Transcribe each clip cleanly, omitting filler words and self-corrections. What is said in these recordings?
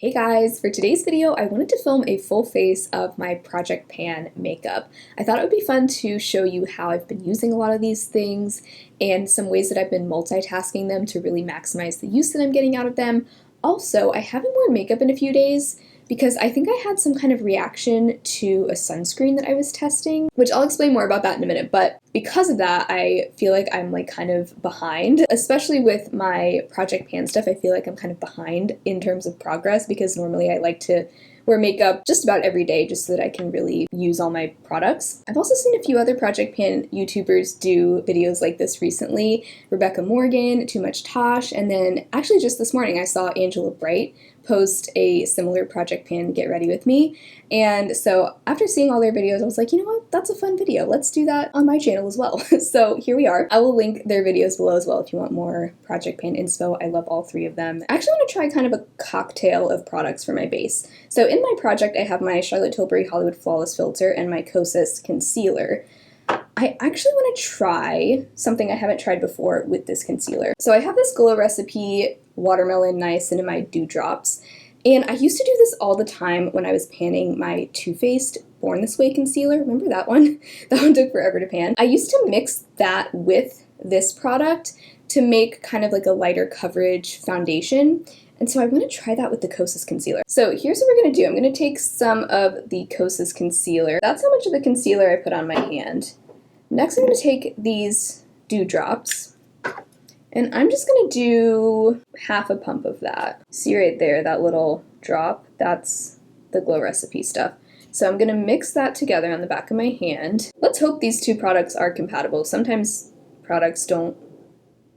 Hey guys, for today's video, I wanted to film a full face of my Project Pan makeup. I thought it would be fun to show you how I've been using a lot of these things and some ways that I've been multitasking them to really maximize the use that I'm getting out of them. Also, I haven't worn makeup in a few days because I think I had some kind of reaction to a sunscreen that I was testing, which I'll explain more about that in a minute, but because of that, I feel like I'm kind of behind, especially with my Project Pan stuff. I feel like I'm kind of behind in terms of progress because normally I like to wear makeup just about every day just so that I can really use all my products. I've also seen a few other Project Pan YouTubers do videos like this recently. Rebecca Morgan, Too Much Tosh, and then actually just this morning I saw Angela Bright post a similar Project Pan Get Ready With Me. And so after seeing all their videos, I was like, you know what, that's a fun video. Let's do that on my channel as well. So here we are. I will link their videos below as well if you want more Project Pan inspo. I love all three of them. I actually want to try kind of a cocktail of products for my base. So in my project, I have my Charlotte Tilbury Hollywood Flawless Filter and my Kosas Concealer. I actually want to try something I haven't tried before with this concealer. So I have this Glow Recipe Watermelon Niacinamide Dewdrops, and I used to do this all the time when I was panning my Too Faced Born This Way concealer. Remember that one? That one took forever to pan. I used to mix that with this product to make kind of like a lighter coverage foundation. And so I want to try that with the Kosas concealer. So here's what we're going to do. I'm going to take some of the Kosas concealer. That's how much of the concealer I put on my hand. Next, I'm going to take these dewdrops, and I'm just going to do half a pump of that. See right there, that little drop? That's the Glow Recipe stuff. So I'm going to mix that together on the back of my hand. Let's hope these two products are compatible. Sometimes products don't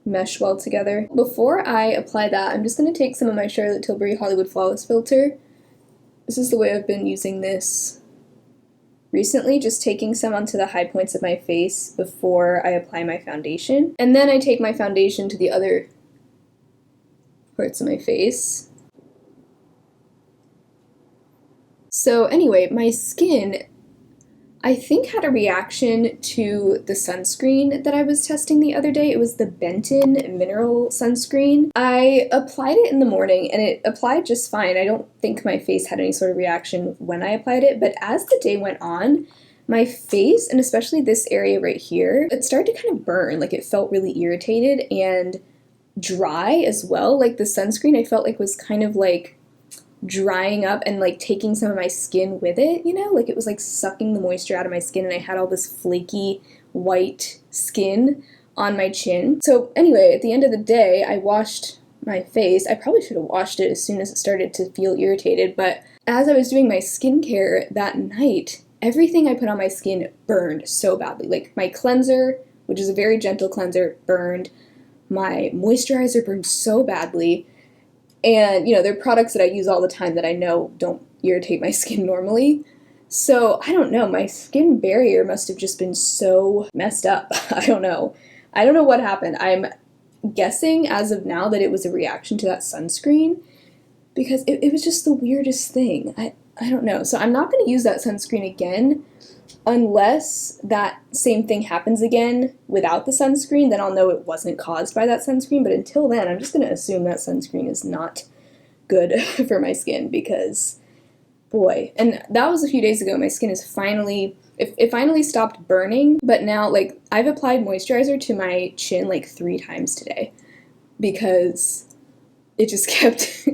mesh well together. Before I apply that, I'm just going to take some of my Charlotte Tilbury Hollywood Flawless Filter. This is the way I've been using this recently, just taking some onto the high points of my face before I apply my foundation. And then I take my foundation to the other parts of my face. So anyway, my skin, I think, had a reaction to the sunscreen that I was testing the other day. It was the Benton Mineral Sunscreen. I applied it in the morning and it applied just fine. I don't think my face had any sort of reaction when I applied it, but as the day went on, my face, and especially this area right here, it started to kind of burn. Like, it felt really irritated and dry as well. Like, the sunscreen I felt like was kind of like drying up and like taking some of my skin with it, you know, like it was like sucking the moisture out of my skin, and I had all this flaky white skin on my chin. So anyway, at the end of the day, I washed my face. I probably should have washed it as soon as it started to feel irritated, but as I was doing my skincare that night, everything I put on my skin burned so badly. Like, my cleanser, which is a very gentle cleanser, burned. My moisturizer burned so badly. And, you know, they're products that I use all the time that I know don't irritate my skin normally. So, I don't know, my skin barrier must have just been so messed up. I don't know. I don't know what happened. I'm guessing as of now that it was a reaction to that sunscreen because it was just the weirdest thing. I don't know. So I'm not going to use that sunscreen again unless that same thing happens again without the sunscreen. Then I'll know it wasn't caused by that sunscreen. But until then, I'm just going to assume that sunscreen is not good for my skin because, boy. And that was a few days ago. My skin is finally, it finally stopped burning. But now, like, I've applied moisturizer to my chin like 3 times today because it just kept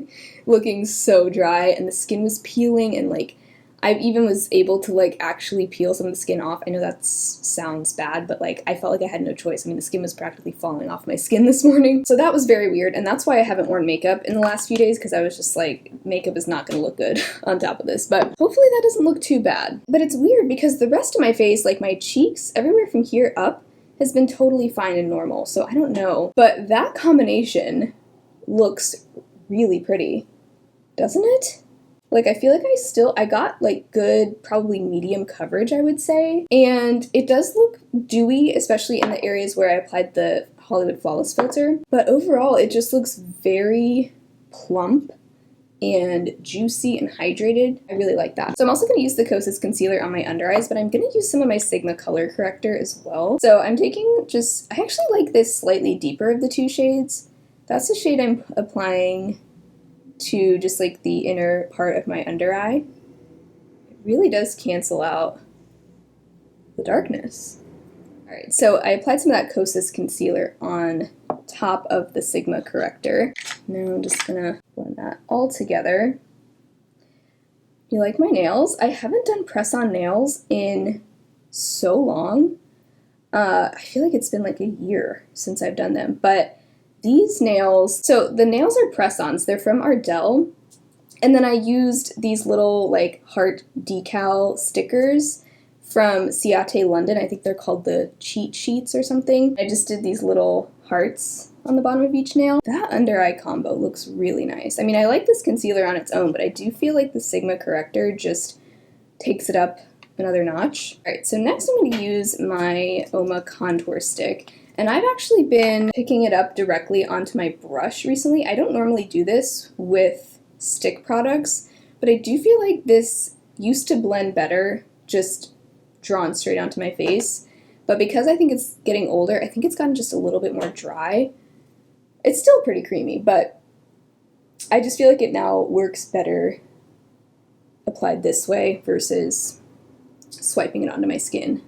looking so dry and the skin was peeling, and like I even was able to like actually peel some of the skin off. I know that sounds bad, but like I felt like I had no choice. I mean, the skin was practically falling off my skin this morning. So that was very weird, and that's why I haven't worn makeup in the last few days, because I was just like, makeup is not going to look good on top of this. But hopefully that doesn't look too bad. But it's weird because the rest of my face, like my cheeks, everywhere from here up, has been totally fine and normal. So I don't know. But that combination looks really pretty, doesn't it? Like, I feel like I got like good, probably medium coverage, I would say. And it does look dewy, especially in the areas where I applied the Hollywood Flawless filter. But overall, it just looks very plump and juicy and hydrated. I really like that. So I'm also going to use the Kosas concealer on my under eyes, but I'm going to use some of my Sigma color corrector as well. So I'm taking I actually like this slightly deeper of the two shades. That's the shade I'm applying to just like the inner part of my under eye, it really does cancel out the darkness. All right, so I applied some of that Kosas concealer on top of the Sigma corrector. Now I'm just gonna blend that all together. You like my nails? I haven't done press-on nails in so long. I feel like it's been like a year since I've done them, but these nails, so the nails are press-ons. They're from Ardell, and then I used these little like heart decal stickers from Ciate London. I think they're called the cheat sheets or something. I just did these little hearts on the bottom of each nail. That under eye combo looks really nice. I mean, I like this concealer on its own, but I do feel like the Sigma corrector just takes it up another notch. All right, so next I'm going to use my Oma contour stick, and I've actually been picking it up directly onto my brush recently. I don't normally do this with stick products, but I do feel like this used to blend better just drawn straight onto my face, but because I think it's getting older, I think it's gotten just a little bit more dry. It's still pretty creamy, but I just feel like it now works better applied this way versus swiping it onto my skin.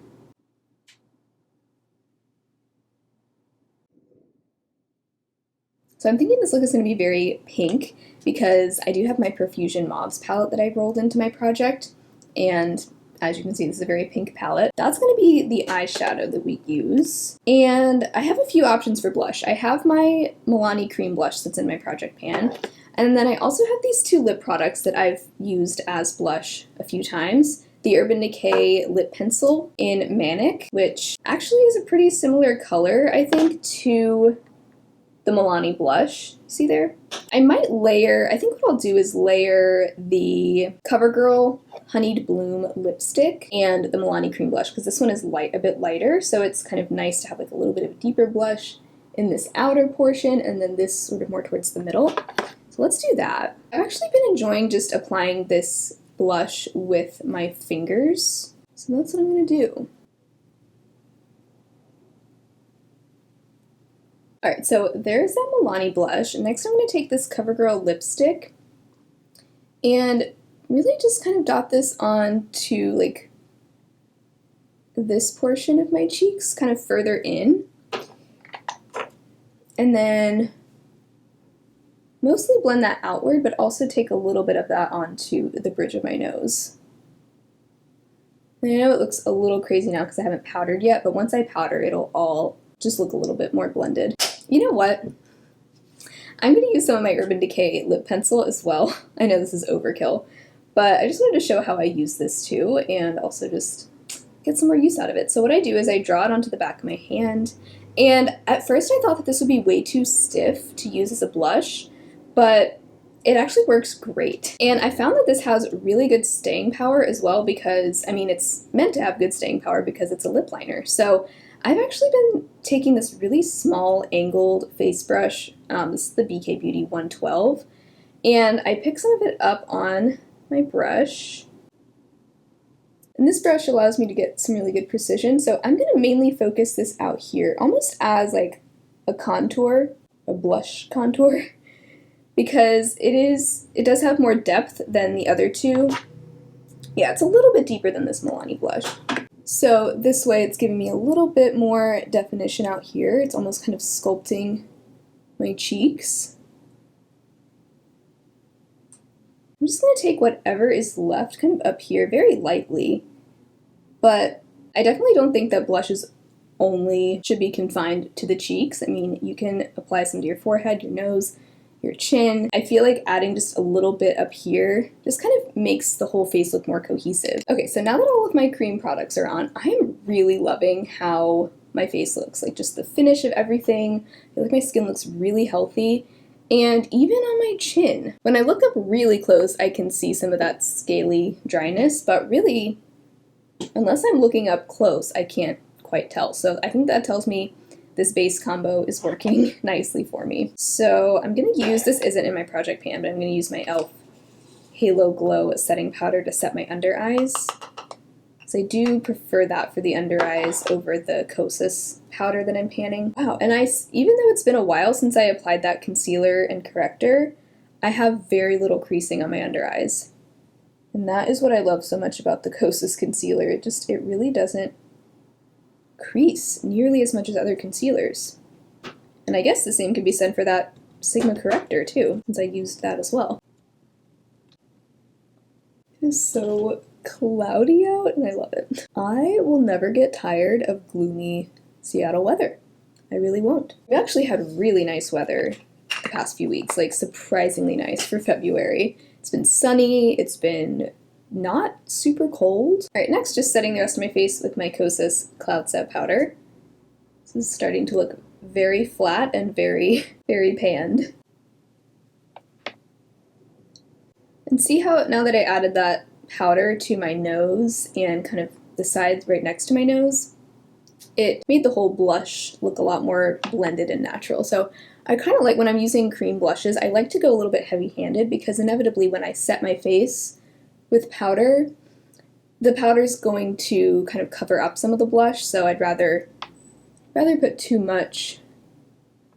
So I'm thinking this look is going to be very pink because I do have my Profusion Mauves palette that I rolled into my project, and as you can see, this is a very pink palette. That's going to be the eyeshadow that we use. And I have a few options for blush. I have my Milani cream blush that's in my project pan, and then I also have these two lip products that I've used as blush a few times. The Urban Decay lip pencil in Manic, which actually is a pretty similar color, I think, to the Milani blush. See there? I might layer, I think what I'll do is layer the CoverGirl Honeyed Bloom lipstick and the Milani cream blush, because this one is a bit lighter, so it's kind of nice to have like a little bit of a deeper blush in this outer portion, and then this sort of more towards the middle. So let's do that. I've actually been enjoying just applying this blush with my fingers, so that's what I'm going to do. Alright, so there's that Milani blush, and next I'm going to take this CoverGirl lipstick and really just kind of dot this on to like this portion of my cheeks, kind of further in, and then mostly blend that outward, but also take a little bit of that onto the bridge of my nose. And I know it looks a little crazy now because I haven't powdered yet, but once I powder, it'll all just look a little bit more blended. You know what? I'm going to use some of my Urban Decay lip pencil as well. I know this is overkill, but I just wanted to show how I use this too, and also just get some more use out of it. So what I do is I draw it onto the back of my hand, and at first I thought that this would be way too stiff to use as a blush, but it actually works great. And I found that this has really good staying power as well, because, I mean, it's meant to have good staying power because it's a lip liner. So I've actually been taking this really small angled face brush, this is the BK Beauty 112, and I pick some of it up on my brush. And this brush allows me to get some really good precision, so I'm going to mainly focus this out here, almost as like a contour, a blush contour, because it does have more depth than the other two. Yeah, it's a little bit deeper than this Milani blush. So this way it's giving me a little bit more definition out here. It's almost kind of sculpting my cheeks. I'm just going to take whatever is left kind of up here very lightly, but I definitely don't think that blushes only should be confined to the cheeks. I mean, you can apply some to your forehead, your nose, your chin. I feel like adding just a little bit up here just kind of makes the whole face look more cohesive. Okay, so now that all of my cream products are on, I am really loving how my face looks. Like just the finish of everything. I feel like my skin looks really healthy. And even on my chin, when I look up really close, I can see some of that scaly dryness, but really, unless I'm looking up close, I can't quite tell. So I think that tells me this base combo is working nicely for me. So I'm going to use, this isn't in my project pan, but I'm going to use my e.l.f. Halo Glow setting powder to set my under eyes. So I do prefer that for the under eyes over the Kosas powder that I'm panning. Wow, and even though it's been a while since I applied that concealer and corrector, I have very little creasing on my under eyes. And that is what I love so much about the Kosas concealer. It really doesn't crease nearly as much as other concealers. And I guess the same can be said for that Sigma corrector too, since I used that as well. It is so cloudy out and I love it. I will never get tired of gloomy Seattle weather. I really won't. We actually had really nice weather the past few weeks, like surprisingly nice for February. It's been sunny, it's been not super cold. All right, next, just setting the rest of my face with my Kosas Cloud Set Powder. This is starting to look very flat and very, very panned. And see how now that I added that powder to my nose and kind of the sides right next to my nose, it made the whole blush look a lot more blended and natural. So I kind of like when I'm using cream blushes, I like to go a little bit heavy-handed because inevitably when I set my face with powder, the powder's going to kind of cover up some of the blush, so I'd rather put too much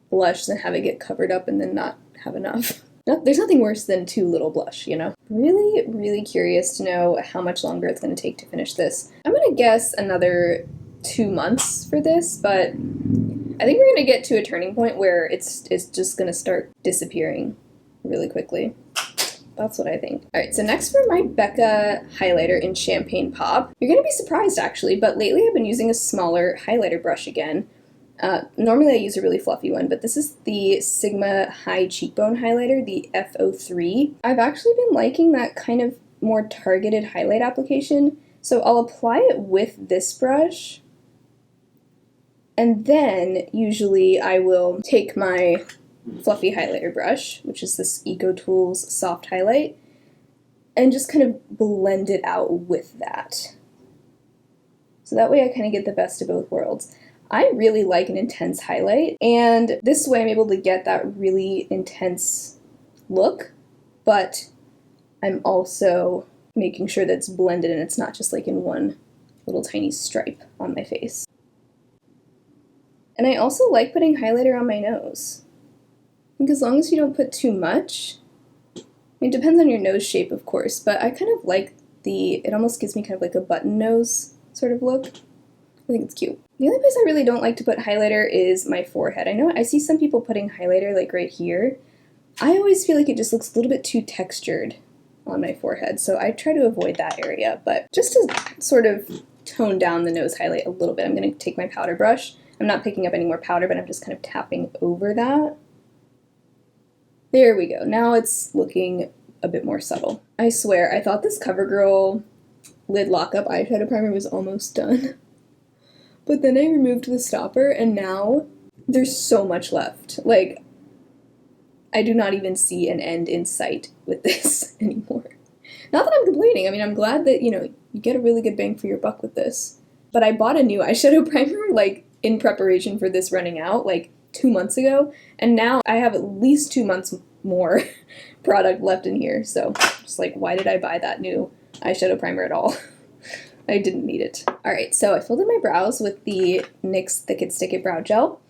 blush than have it get covered up and then not have enough. There's nothing worse than too little blush, you know? Really, really curious to know how much longer it's going to take to finish this. I'm going to guess another 2 months for this, but I think we're going to get to a turning point where it's just going to start disappearing really quickly. That's what I think. Alright, so next for my Becca highlighter in Champagne Pop. You're going to be surprised actually, but lately I've been using a smaller highlighter brush again. Normally I use a really fluffy one, but this is the Sigma High Cheekbone Highlighter, the F03. I've actually been liking that kind of more targeted highlight application, so I'll apply it with this brush, and then usually I will take my fluffy highlighter brush, which is this EcoTools Soft Highlight, and just kind of blend it out with that. So that way I kind of get the best of both worlds. I really like an intense highlight, and this way I'm able to get that really intense look, but I'm also making sure that it's blended and it's not just like in one little tiny stripe on my face. And I also like putting highlighter on my nose. I think as long as you don't put too much, it depends on your nose shape of course, but I kind of like it almost gives me kind of like a button nose sort of look. I think it's cute. The only place I really don't like to put highlighter is my forehead. I know I see some people putting highlighter like right here. I always feel like it just looks a little bit too textured on my forehead, so I try to avoid that area. But just to sort of tone down the nose highlight a little bit, I'm going to take my powder brush. I'm not picking up any more powder, but I'm just kind of tapping over that. There we go. Now it's looking a bit more subtle. I swear, I thought this CoverGirl Lid Lockup eyeshadow primer was almost done. But then I removed the stopper, and now there's so much left. Like, I do not even see an end in sight with this anymore. Not that I'm complaining. I mean, I'm glad that, you know, you get a really good bang for your buck with this. But I bought a new eyeshadow primer, like, in preparation for this running out, like, 2 months ago, and now I have at least 2 months more product left in here, so just like, why did I buy that new eyeshadow primer at all? I didn't need it. Alright, so I filled in my brows with the NYX Thick It Stick It Brow Gel,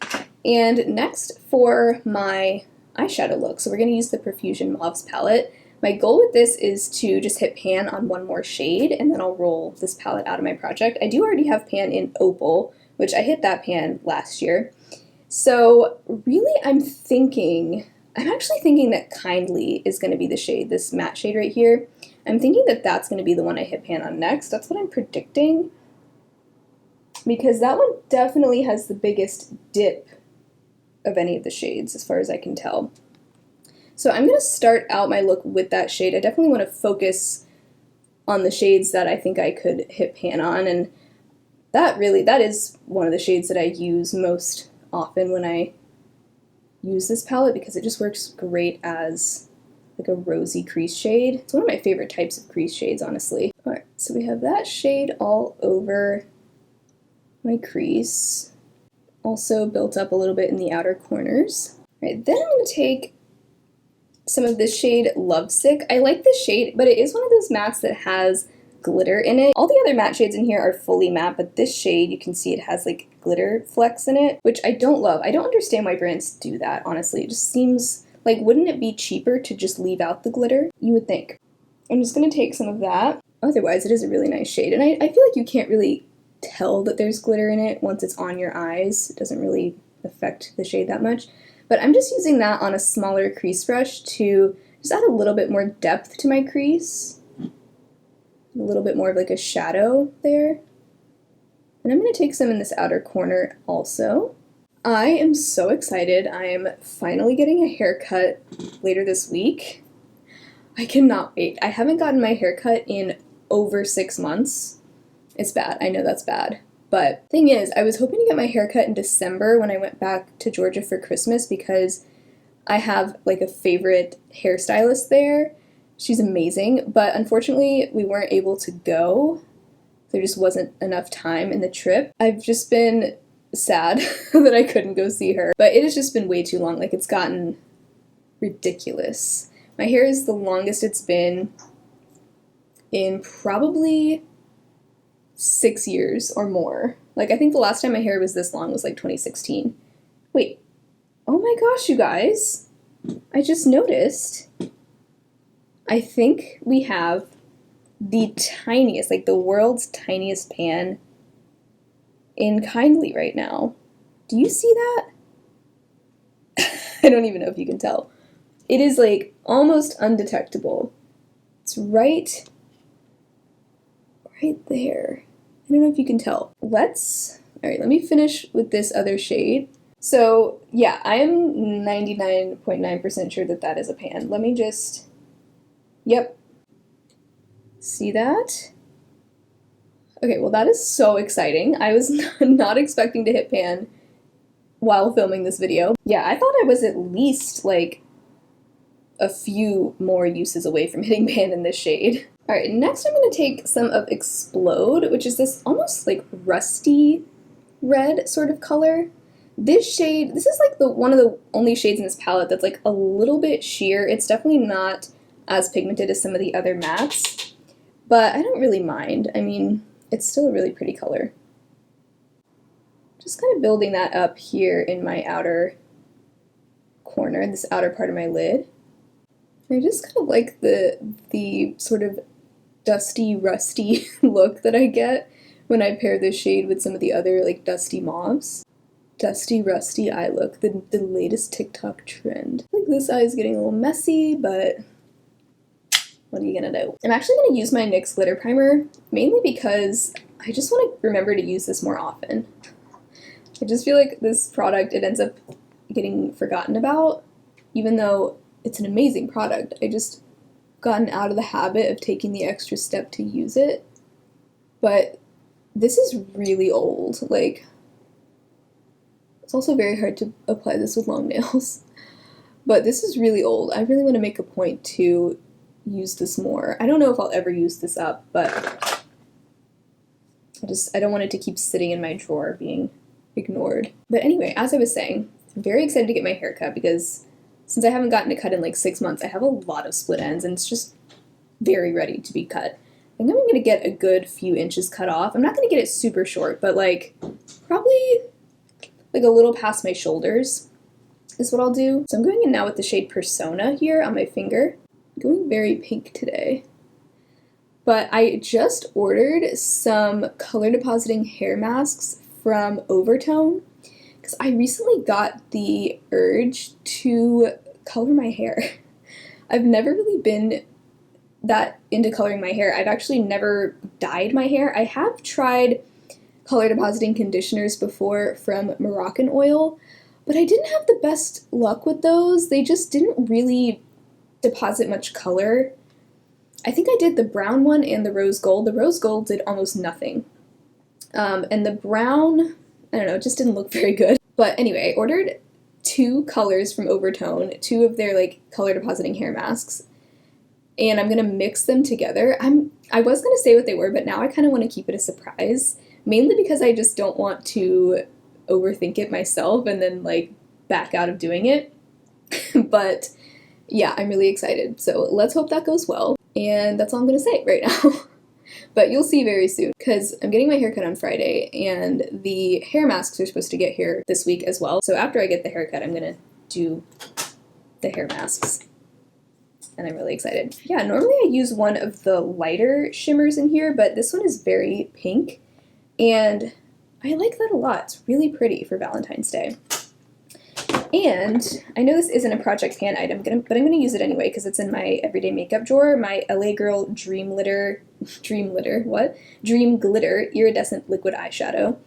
and next for my eyeshadow look, so we're going to use the Profusion Mauves palette. My goal with this is to just hit pan on one more shade, and then I'll roll this palette out of my project. I do already have pan in Opal, which I hit that pan last year. So really I'm actually thinking that Kindly is going to be the shade, this matte shade right here. I'm thinking that that's going to be the one I hit pan on next. That's what I'm predicting, because that one definitely has the biggest dip of any of the shades as far as I can tell. So I'm going to start out my look with that shade. I definitely want to focus on the shades that I think I could hit pan on, and that is one of the shades that I use most often when I use this palette, because it just works great as like a rosy crease shade. It's one of my favorite types of crease shades, honestly. Alright, so we have that shade all over my crease. Also built up a little bit in the outer corners. Alright, then I'm going to take some of this shade Lovesick. I like this shade, but it is one of those mattes that has glitter in it. All the other matte shades in here are fully matte, but this shade, you can see it has like glitter flecks in it, which I don't love. I don't understand why brands do that, honestly. It just seems Like, wouldn't it be cheaper to just leave out the glitter? You would think. I'm just going to take some of that. Otherwise, it is a really nice shade. And I feel like you can't really tell that there's glitter in it once it's on your eyes. It doesn't really affect the shade that much. But I'm just using that on a smaller crease brush to just add a little bit more depth to my crease. A little bit more of like a shadow there. And I'm going to take some in this outer corner also. I am so excited. I am finally getting a haircut later this week. I cannot wait. I haven't gotten my haircut in over 6 months. It's bad. I know that's bad. But thing is, I was hoping to get my haircut in December when I went back to Georgia for Christmas because I have like a favorite hairstylist there. She's amazing, but unfortunately we weren't able to go. There just wasn't enough time in the trip. I've just been sad that I couldn't go see her, but it has just been way too long. Like, it's gotten ridiculous. My hair is the longest it's been in probably 6 years or more. Like, I think the last time my hair was this long was like 2016. Wait, oh my gosh, you guys, I just noticed, I think we have the tiniest, like the world's tiniest pan in Kindly right now. Do you see that? I don't even know if you can tell. It is like almost undetectable. It's right there. I don't know if you can tell. All right, let me finish with this other shade. So yeah, I am 99.9% sure that that is a pan. Let me just, yep. See that? Okay, well that is so exciting. I was not expecting to hit pan while filming this video. Yeah, I thought I was at least like a few more uses away from hitting pan in this shade. All right, next I'm going to take some of Explode, which is this almost like rusty red sort of color. This shade, this is like one of the only shades in this palette that's like a little bit sheer. It's definitely not as pigmented as some of the other mattes, but I don't really mind. I mean, it's still a really pretty color. Just kind of building that up here in my outer corner, this outer part of my lid. I just kind of like the sort of dusty, rusty look that I get when I pair this shade with some of the other like dusty mauves. Dusty, rusty eye look, the latest TikTok trend. Like, this eye is getting a little messy, but what are you gonna do? I'm actually gonna use my NYX glitter primer, mainly because I just want to remember to use this more often. I just feel like this product, it ends up getting forgotten about, even though it's an amazing product. I just gotten out of the habit of taking the extra step to use it. But this is really old. Like, it's also very hard to apply this with long nails. But this is really old. I really want to make a point to use this more. I don't know if I'll ever use this up, but I don't want it to keep sitting in my drawer being ignored. But anyway, as I was saying, I'm very excited to get my hair cut because since I haven't gotten it cut in like 6 months, I have a lot of split ends and it's just very ready to be cut. I think I'm going to get a good few inches cut off. I'm not going to get it super short, but like probably like a little past my shoulders is what I'll do. So I'm going in now with the shade Persona here on my finger. I'm going very pink today. But I just ordered some color depositing hair masks from Overtone because I recently got the urge to color my hair. I've never really been that into coloring my hair. I've actually never dyed my hair. I have tried color depositing conditioners before from Moroccan Oil, but I didn't have the best luck with those. They just didn't really deposit much color. I think I did the brown one and the rose gold. The rose gold did almost nothing. And the brown, I don't know, it just didn't look very good. But anyway, I ordered 2 colors from Overtone, 2 of their like color depositing hair masks, and I'm gonna mix them together. I was gonna say what they were, but now I kind of want to keep it a surprise, mainly because I just don't want to overthink it myself and then like back out of doing it. But yeah, I'm really excited. So let's hope that goes well. And that's all I'm gonna say right now. But you'll see very soon, because I'm getting my haircut on Friday, and the hair masks are supposed to get here this week as well. So after I get the haircut, I'm gonna do the hair masks. And I'm really excited. Yeah, normally I use one of the lighter shimmers in here, but this one is very pink, and I like that a lot. It's really pretty for Valentine's Day. And I know this isn't a Project Pan item, but I'm going to use it anyway because it's in my everyday makeup drawer, my LA Girl Dream Glitter Iridescent Liquid Eyeshadow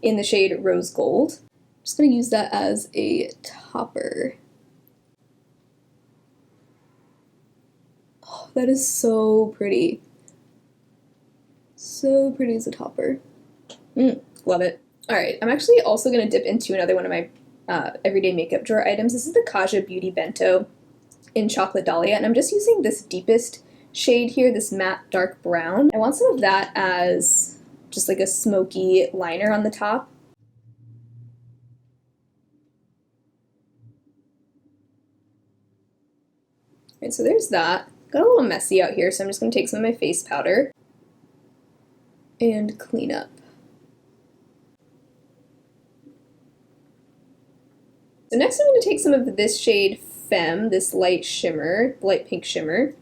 in the shade Rose Gold. I'm just going to use that as a topper. Oh, that is so pretty. So pretty as a topper. Love it. Alright, I'm actually also going to dip into another one of my everyday makeup drawer items. This is the Kaja Beauty Bento in Chocolate Dahlia, and I'm just using this deepest shade here, this matte dark brown. I want some of that as just like a smoky liner on the top. Alright, so there's that. Got a little messy out here, so I'm just going to take some of my face powder and clean up. So next I'm going to take some of this shade Femme, this light shimmer, light pink shimmer,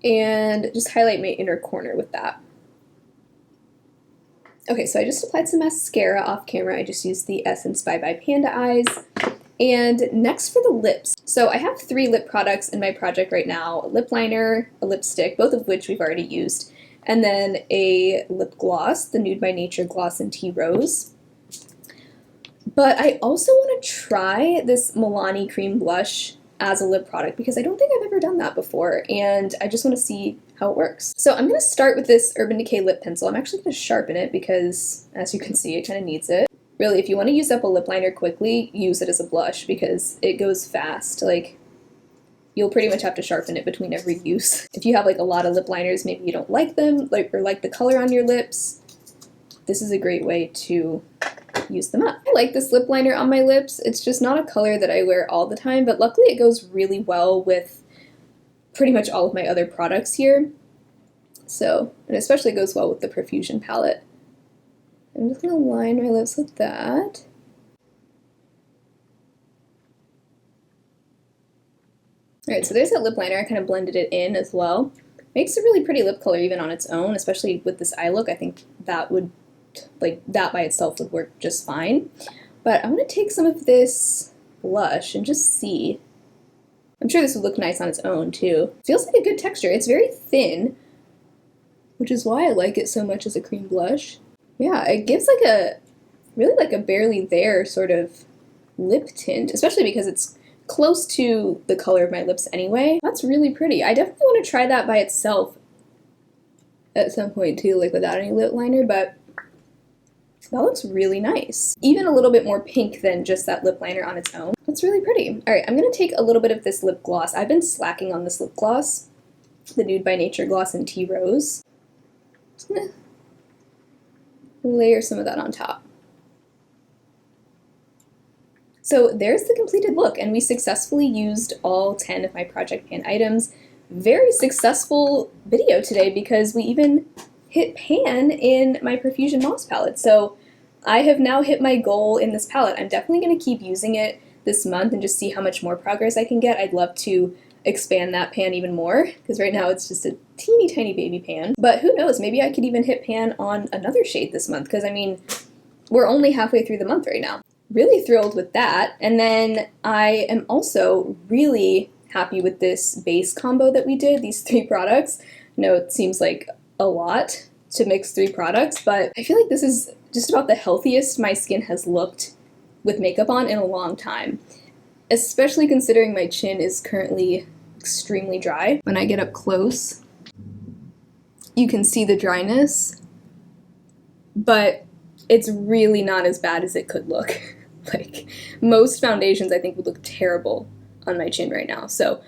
and just highlight my inner corner with that. Okay, so I just applied some mascara off camera. I just used the Essence Bye Bye Panda Eyes. And next for the lips. So I have 3 lip products in my project right now, a lip liner, a lipstick, both of which we've already used, and then a lip gloss, the Nude by Nature Gloss in Tea Rose. But I also want to try this Milani Cream Blush as a lip product because I don't think I've ever done that before, and I just want to see how it works. So I'm going to start with this Urban Decay lip pencil. I'm actually going to sharpen it because, as you can see, it kind of needs it. Really, if you want to use up a lip liner quickly, use it as a blush because it goes fast. Like, you'll pretty much have to sharpen it between every use. If you have like a lot of lip liners, maybe you don't like them, or like the color on your lips, this is a great way to use them up. I like this lip liner on my lips. It's just not a color that I wear all the time, but luckily it goes really well with pretty much all of my other products here. So, and especially goes well with the Profusion palette. I'm just going to line my lips with that. Alright, so there's that lip liner. I kind of blended it in as well. Makes a really pretty lip color even on its own, especially with this eye look. I think that would, like, that by itself would work just fine. But I'm going to take some of this blush and just see. I'm sure this would look nice on its own too. Feels like a good texture. It's very thin, which is why I like it so much as a cream blush. Yeah, it gives like a, really like a barely there sort of lip tint, especially because it's close to the color of my lips anyway. That's really pretty. I definitely want to try that by itself at some point too, like without any lip liner, but that looks really nice. Even a little bit more pink than just that lip liner on its own. That's really pretty. Alright, I'm going to take a little bit of this lip gloss. I've been slacking on this lip gloss, the Nude by Nature Gloss in Tea Rose. Just going to layer some of that on top. So there's the completed look, and we successfully used all 10 of my Project Pan items. Very successful video today because we even hit pan in my Profusion Moss palette. So I have now hit my goal in this palette. I'm definitely going to keep using it this month and just see how much more progress I can get. I'd love to expand that pan even more because right now it's just a teeny tiny baby pan. But who knows, maybe I could even hit pan on another shade this month because I mean, we're only halfway through the month right now. Really thrilled with that. And then I am also really happy with this base combo that we did, these 3 products. I know it seems like a lot to mix 3 products, but I feel like this is just about the healthiest my skin has looked with makeup on in a long time, especially considering my chin is currently extremely dry. When I get up close, you can see the dryness, but it's really not as bad as it could look. Like, most foundations I think would look terrible on my chin right now, so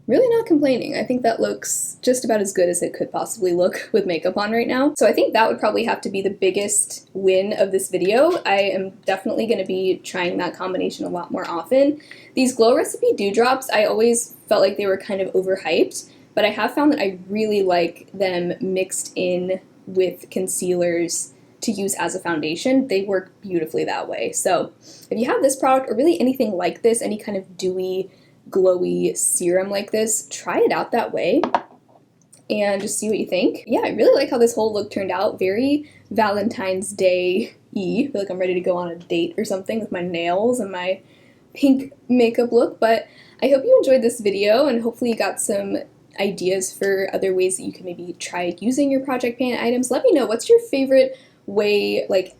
really not complaining. I think that looks just about as good as it could possibly look with makeup on right now. So I think that would probably have to be the biggest win of this video. I am definitely going to be trying that combination a lot more often. These Glow Recipe Dewdrops, I always felt like they were kind of overhyped, but I have found that I really like them mixed in with concealers to use as a foundation, they work beautifully that way. So if you have this product or really anything like this, any kind of dewy, glowy serum like this, try it out that way and just see what you think. Yeah, I really like how this whole look turned out. Very Valentine's Day-y. I feel like I'm ready to go on a date or something with my nails and my pink makeup look, but I hope you enjoyed this video and hopefully you got some ideas for other ways that you can maybe try using your Project Pan items. Let me know, what's your favorite way, like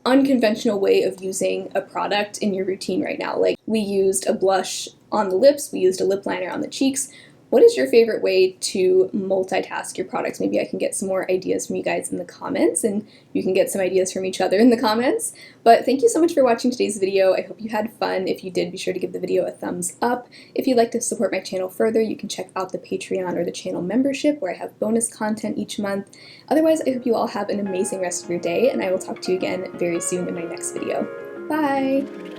unconventional way of using a product in your routine right now? Like, we used a blush on the lips, we used a lip liner on the cheeks. What is your favorite way to multitask your products? Maybe I can get some more ideas from you guys in the comments, and you can get some ideas from each other in the comments. But thank you so much for watching today's video. I hope you had fun. If you did, be sure to give the video a thumbs up. If you'd like to support my channel further, you can check out the Patreon or the channel membership, where I have bonus content each month. Otherwise, I hope you all have an amazing rest of your day, and I will talk to you again very soon in my next video. Bye!